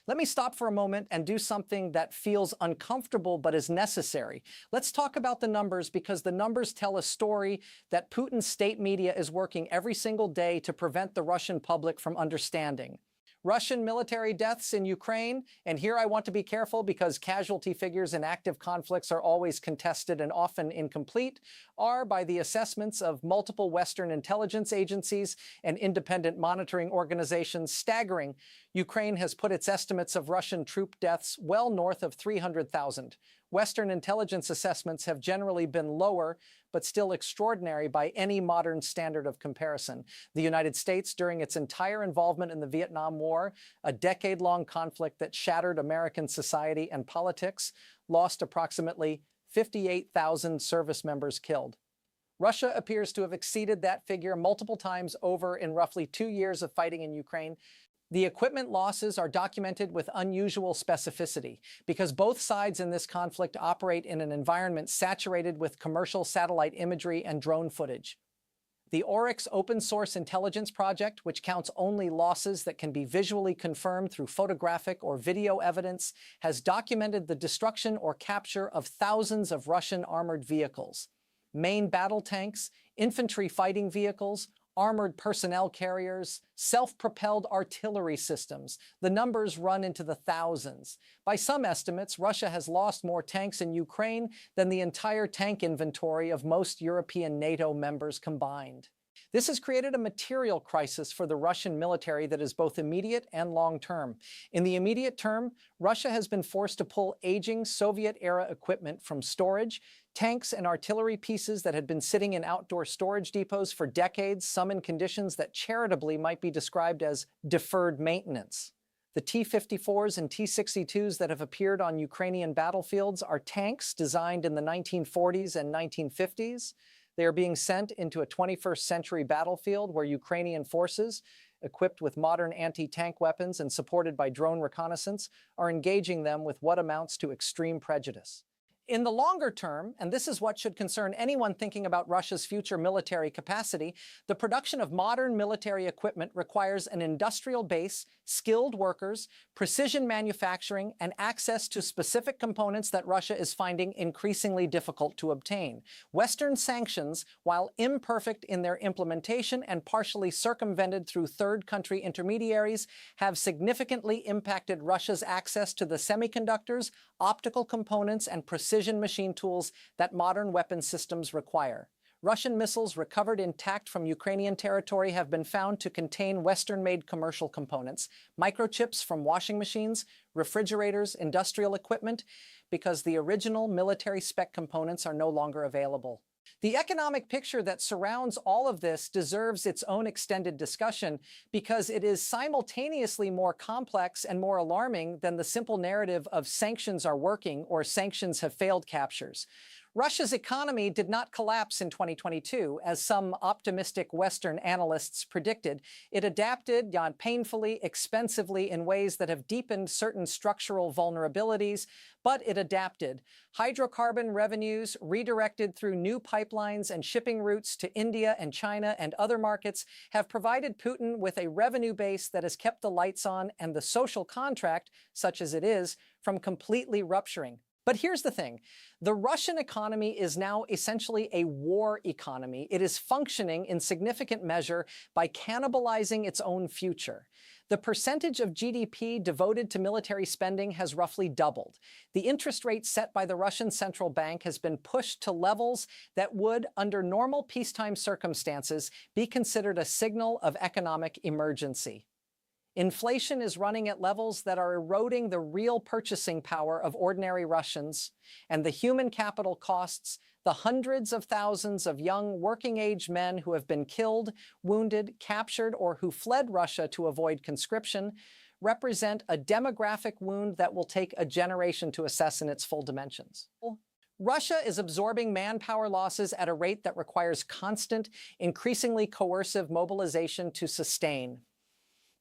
Let me stop for a moment and do something that feels uncomfortable but is necessary. Let's talk about the numbers because the numbers tell a story that Putin's state media is working every single day to prevent the Russian public from understanding. Russian military deaths in Ukraine, and here I want to be careful because casualty figures in active conflicts are always contested and often incomplete, are, by the assessments of multiple Western intelligence agencies and independent monitoring organizations, staggering. Ukraine has put its estimates of Russian troop deaths well north of 300,000. Western intelligence assessments have generally been lower, but still extraordinary by any modern standard of comparison. The United States, during its entire involvement in the Vietnam War, a decade-long conflict that shattered American society and politics, lost approximately 58,000 service members killed. Russia appears to have exceeded that figure multiple times over in roughly 2 years of fighting in Ukraine. The equipment losses are documented with unusual specificity because both sides in this conflict operate in an environment saturated with commercial satellite imagery and drone footage. The Oryx open source intelligence project, which counts only losses that can be visually confirmed through photographic or video evidence, has documented the destruction or capture of thousands of Russian armored vehicles, main battle tanks, infantry fighting vehicles, armored personnel carriers, self-propelled artillery systems. The numbers run into the thousands. By some estimates, Russia has lost more tanks in Ukraine than the entire tank inventory of most European NATO members combined. This has created a material crisis for the Russian military that is both immediate and long-term. In the immediate term, Russia has been forced to pull aging Soviet-era equipment from storage, tanks and artillery pieces that had been sitting in outdoor storage depots for decades, some in conditions that charitably might be described as deferred maintenance. The T-54s and T-62s that have appeared on Ukrainian battlefields are tanks designed in the 1940s and 1950s. They are being sent into a 21st century battlefield where Ukrainian forces, equipped with modern anti-tank weapons and supported by drone reconnaissance, are engaging them with what amounts to extreme prejudice. In the longer term, and this is what should concern anyone thinking about Russia's future military capacity, the production of modern military equipment requires an industrial base, skilled workers, precision manufacturing, and access to specific components that Russia is finding increasingly difficult to obtain. Western sanctions, while imperfect in their implementation and partially circumvented through third country intermediaries, have significantly impacted Russia's access to the semiconductors, optical components, and precision machine tools that modern weapon systems require. Russian missiles recovered intact from Ukrainian territory have been found to contain Western-made commercial components, microchips from washing machines, refrigerators, industrial equipment, because the original military spec components are no longer available. The economic picture that surrounds all of this deserves its own extended discussion because it is simultaneously more complex and more alarming than the simple narrative of sanctions are working or sanctions have failed captures. Russia's economy did not collapse in 2022, as some optimistic Western analysts predicted. It adapted, painfully, expensively, in ways that have deepened certain structural vulnerabilities, but it adapted. Hydrocarbon revenues, redirected through new pipelines and shipping routes to India and China and other markets, have provided Putin with a revenue base that has kept the lights on and the social contract, such as it is, from completely rupturing. But here's the thing. The Russian economy is now essentially a war economy. It is functioning in significant measure by cannibalizing its own future. The percentage of GDP devoted to military spending has roughly doubled. The interest rate set by the Russian central bank has been pushed to levels that would, under normal peacetime circumstances, be considered a signal of economic emergency. Inflation is running at levels that are eroding the real purchasing power of ordinary Russians, and the human capital costs, the hundreds of thousands of young working-age men who have been killed, wounded, captured, or who fled Russia to avoid conscription, represent a demographic wound that will take a generation to assess in its full dimensions. Russia is absorbing manpower losses at a rate that requires constant, increasingly coercive mobilization to sustain.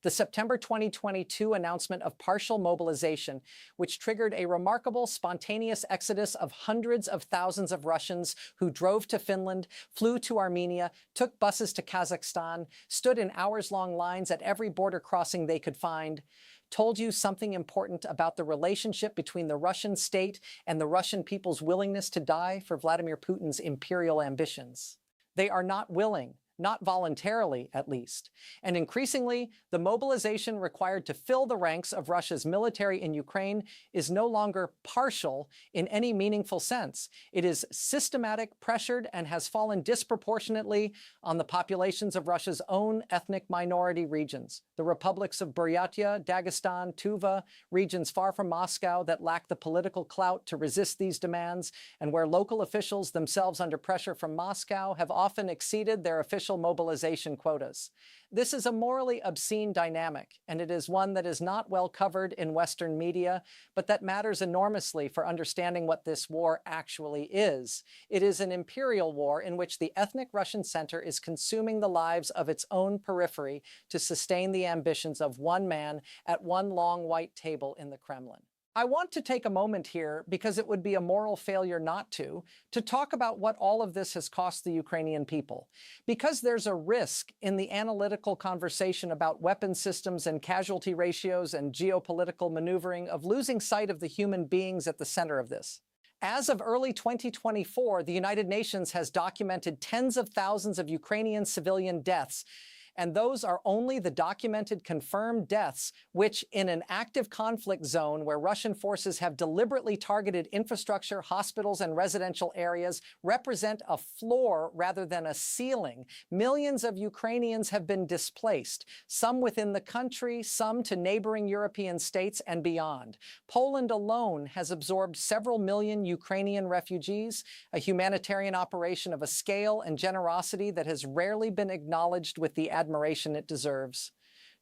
The September 2022 announcement of partial mobilization, which triggered a remarkable spontaneous exodus of hundreds of thousands of Russians who drove to Finland, flew to Armenia, took buses to Kazakhstan, stood in hours-long lines at every border crossing they could find, told you something important about the relationship between the Russian state and the Russian people's willingness to die for Vladimir Putin's imperial ambitions. They are not willing, not voluntarily at least. And increasingly, the mobilization required to fill the ranks of Russia's military in Ukraine is no longer partial in any meaningful sense. It is systematic, pressured, and has fallen disproportionately on the populations of Russia's own ethnic minority regions, the republics of Buryatia, Dagestan, Tuva, regions far from Moscow that lack the political clout to resist these demands, and where local officials, themselves under pressure from Moscow, have often exceeded their official mobilization quotas. This is a morally obscene dynamic, and it is one that is not well covered in Western media, but that matters enormously for understanding what this war actually is. It is an imperial war in which the ethnic Russian center is consuming the lives of its own periphery to sustain the ambitions of one man at one long white table in the Kremlin. I want to take a moment here, because it would be a moral failure not to talk about what all of this has cost the Ukrainian people. Because there's a risk in the analytical conversation about weapon systems and casualty ratios and geopolitical maneuvering of losing sight of the human beings at the center of this. As of early 2024, the United Nations has documented tens of thousands of Ukrainian civilian deaths, and those are only the documented confirmed deaths, which in an active conflict zone where Russian forces have deliberately targeted infrastructure, hospitals, and residential areas, represent a floor rather than a ceiling. Millions of Ukrainians have been displaced, some within the country, some to neighboring European states and beyond. Poland alone has absorbed several million Ukrainian refugees, a humanitarian operation of a scale and generosity that has rarely been acknowledged with the admiration it deserves.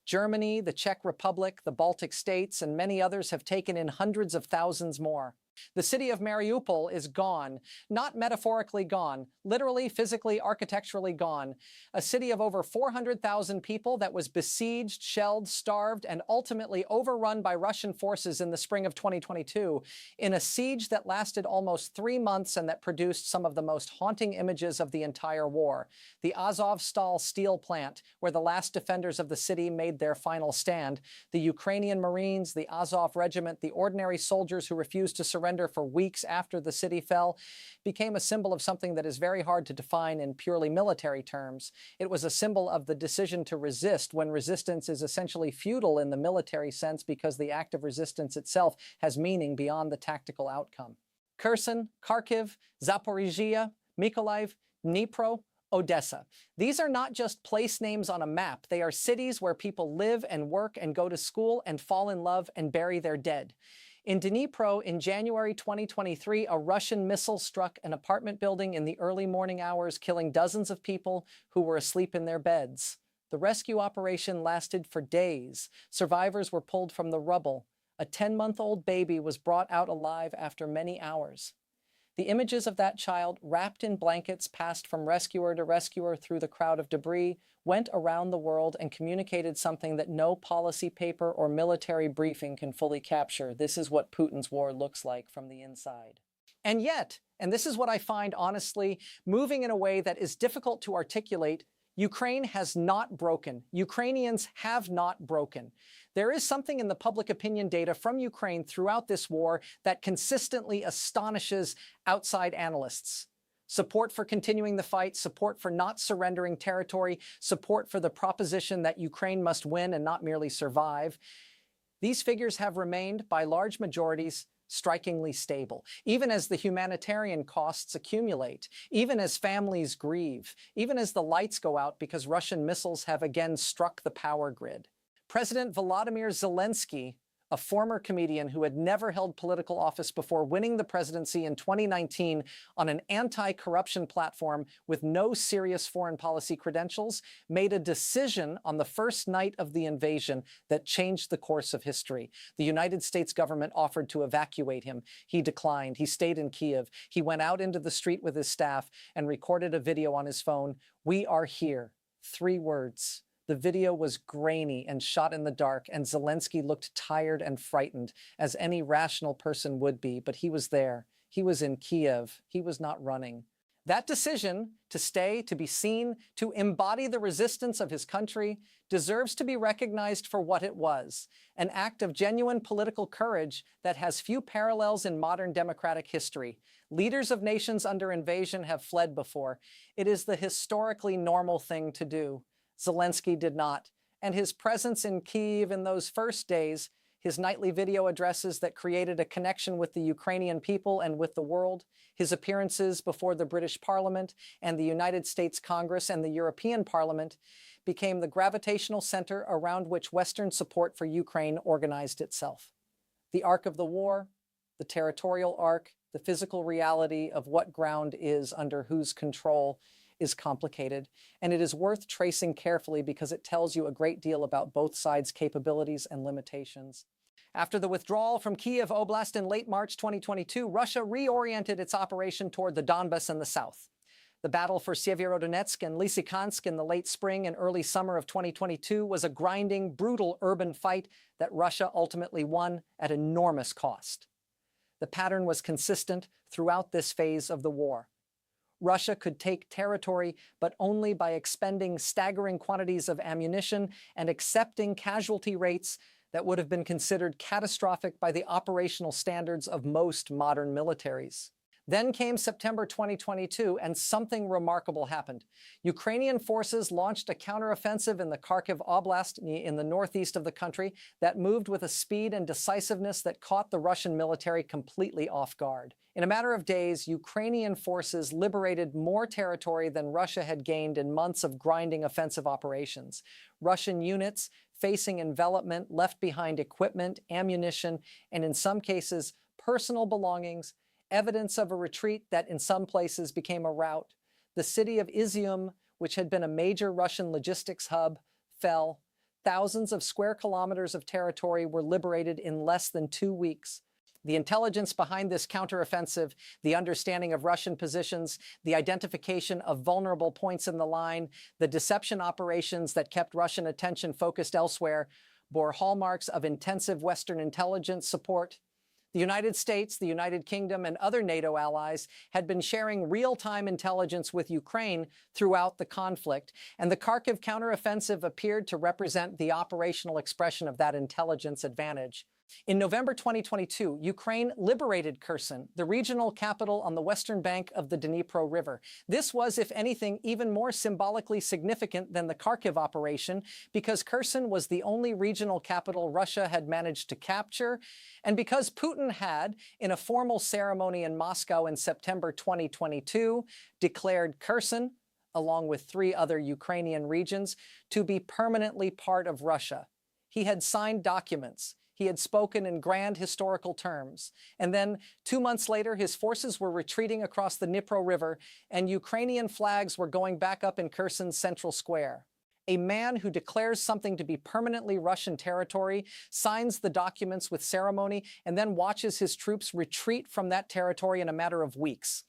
Germany, the Czech Republic, the Baltic states, and many others have taken in hundreds of thousands more. The city of Mariupol is gone, not metaphorically gone, literally, physically, architecturally gone. A city of over 400,000 people that was besieged, shelled, starved, and ultimately overrun by Russian forces in the spring of 2022, in a siege that lasted almost 3 months and that produced some of the most haunting images of the entire war. The Azovstal steel plant, where the last defenders of the city made their final stand, the Ukrainian Marines, the Azov Regiment, the ordinary soldiers who refused to surrender for weeks after the city fell, became a symbol of something that is very hard to define in purely military terms. It was a symbol of the decision to resist, when resistance is essentially futile in the military sense because the act of resistance itself has meaning beyond the tactical outcome. Kherson, Kharkiv, Zaporizhia, Mykolaiv, Dnipro, Odessa. These are not just place names on a map. They are cities where people live and work and go to school and fall in love and bury their dead. In Dnipro, in January 2023, a Russian missile struck an apartment building in the early morning hours, killing dozens of people who were asleep in their beds. The rescue operation lasted for days. Survivors were pulled from the rubble. A 10-month-old baby was brought out alive after many hours. The images of that child, wrapped in blankets, passed from rescuer to rescuer through the crowd of debris, went around the world and communicated something that no policy paper or military briefing can fully capture. This is what Putin's war looks like from the inside. And yet, and this is what I find honestly moving in a way that is difficult to articulate, Ukraine has not broken. Ukrainians have not broken. There is something in the public opinion data from Ukraine throughout this war that consistently astonishes outside analysts. Support for continuing the fight, support for not surrendering territory, support for the proposition that Ukraine must win and not merely survive. These figures have remained, by large majorities, strikingly stable, even as the humanitarian costs accumulate, even as families grieve, even as the lights go out because Russian missiles have again struck the power grid. President Volodymyr Zelensky, a former comedian who had never held political office before winning the presidency in 2019 on an anti-corruption platform with no serious foreign policy credentials, made a decision on the first night of the invasion that changed the course of history. The United States government offered to evacuate him. He declined. He stayed in Kiev. He went out into the street with his staff and recorded a video on his phone. "We are here." 3 words. The video was grainy and shot in the dark, and Zelensky looked tired and frightened, as any rational person would be, but he was there. He was in Kiev. He was not running. That decision to stay, to be seen, to embody the resistance of his country deserves to be recognized for what it was, an act of genuine political courage that has few parallels in modern democratic history. Leaders of nations under invasion have fled before. It is the historically normal thing to do. Zelensky did not, and his presence in Kyiv in those first days, his nightly video addresses that created a connection with the Ukrainian people and with the world, his appearances before the British Parliament and the United States Congress and the European Parliament became the gravitational center around which Western support for Ukraine organized itself. The arc of the war, the territorial arc, the physical reality of what ground is under whose control is complicated, and it is worth tracing carefully because it tells you a great deal about both sides' capabilities and limitations. After the withdrawal from Kyiv Oblast in late March 2022, Russia reoriented its operation toward the Donbas and the south. The battle for Syeverodonetsk and Lysychansk in the late spring and early summer of 2022 was a grinding, brutal urban fight that Russia ultimately won at enormous cost. The pattern was consistent throughout this phase of the war. Russia could take territory, but only by expending staggering quantities of ammunition and accepting casualty rates that would have been considered catastrophic by the operational standards of most modern militaries. Then came September 2022, and something remarkable happened. Ukrainian forces launched a counteroffensive in the Kharkiv Oblast in the northeast of the country that moved with a speed and decisiveness that caught the Russian military completely off guard. In a matter of days, Ukrainian forces liberated more territory than Russia had gained in months of grinding offensive operations. Russian units facing envelopment left behind equipment, ammunition, and in some cases, personal belongings, evidence of a retreat that in some places became a rout. The city of Izium, which had been a major Russian logistics hub, fell. Thousands of square kilometers of territory were liberated in less than 2 weeks. The intelligence behind this counteroffensive, the understanding of Russian positions, the identification of vulnerable points in the line, the deception operations that kept Russian attention focused elsewhere, bore hallmarks of intensive Western intelligence support. The United States, the United Kingdom, and other NATO allies had been sharing real-time intelligence with Ukraine throughout the conflict, and the Kharkiv counteroffensive appeared to represent the operational expression of that intelligence advantage. In November 2022, Ukraine liberated Kherson, the regional capital on the western bank of the Dnipro River. This was, if anything, even more symbolically significant than the Kharkiv operation because Kherson was the only regional capital Russia had managed to capture, and because Putin had, in a formal ceremony in Moscow in September 2022, declared Kherson, along with 3 other Ukrainian regions, to be permanently part of Russia. He had signed documents. He had spoken in grand historical terms. And then 2 months later, his forces were retreating across the Dnipro River, and Ukrainian flags were going back up in Kherson's central square. A man who declares something to be permanently Russian territory, signs the documents with ceremony, and then watches his troops retreat from that territory in a matter of weeks.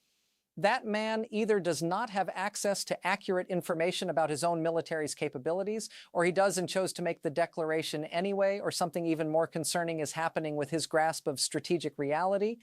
That man either does not have access to accurate information about his own military's capabilities, or he does and chose to make the declaration anyway, or something even more concerning is happening with his grasp of strategic reality.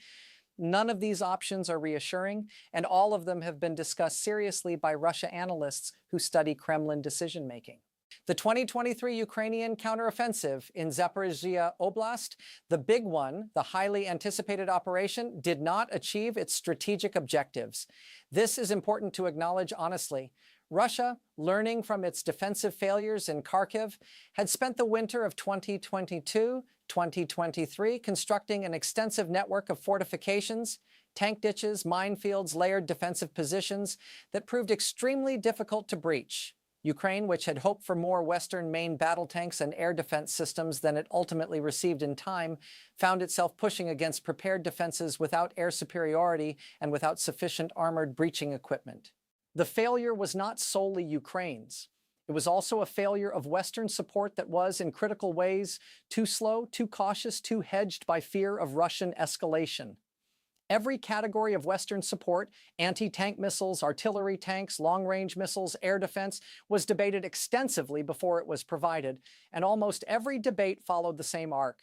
None of these options are reassuring, and all of them have been discussed seriously by Russia analysts who study Kremlin decision-making. The 2023 Ukrainian counteroffensive in Zaporizhzhia Oblast, the big one, the highly anticipated operation, did not achieve its strategic objectives. This is important to acknowledge honestly. Russia, learning from its defensive failures in Kharkiv, had spent the winter of 2022-2023 constructing an extensive network of fortifications, tank ditches, minefields, layered defensive positions that proved extremely difficult to breach. Ukraine, which had hoped for more Western main battle tanks and air defense systems than it ultimately received in time, found itself pushing against prepared defenses without air superiority and without sufficient armored breaching equipment. The failure was not solely Ukraine's. It was also a failure of Western support that was, in critical ways, too slow, too cautious, too hedged by fear of Russian escalation. Every category of Western support, anti-tank missiles, artillery tanks, long-range missiles, air defense, was debated extensively before it was provided, and almost every debate followed the same arc.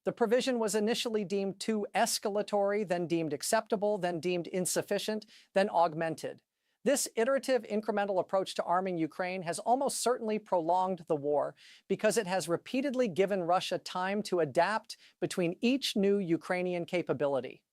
The provision was initially deemed too escalatory, then deemed acceptable, then deemed insufficient, then augmented. This iterative, incremental approach to arming Ukraine has almost certainly prolonged the war because it has repeatedly given Russia time to adapt between each new Ukrainian capability.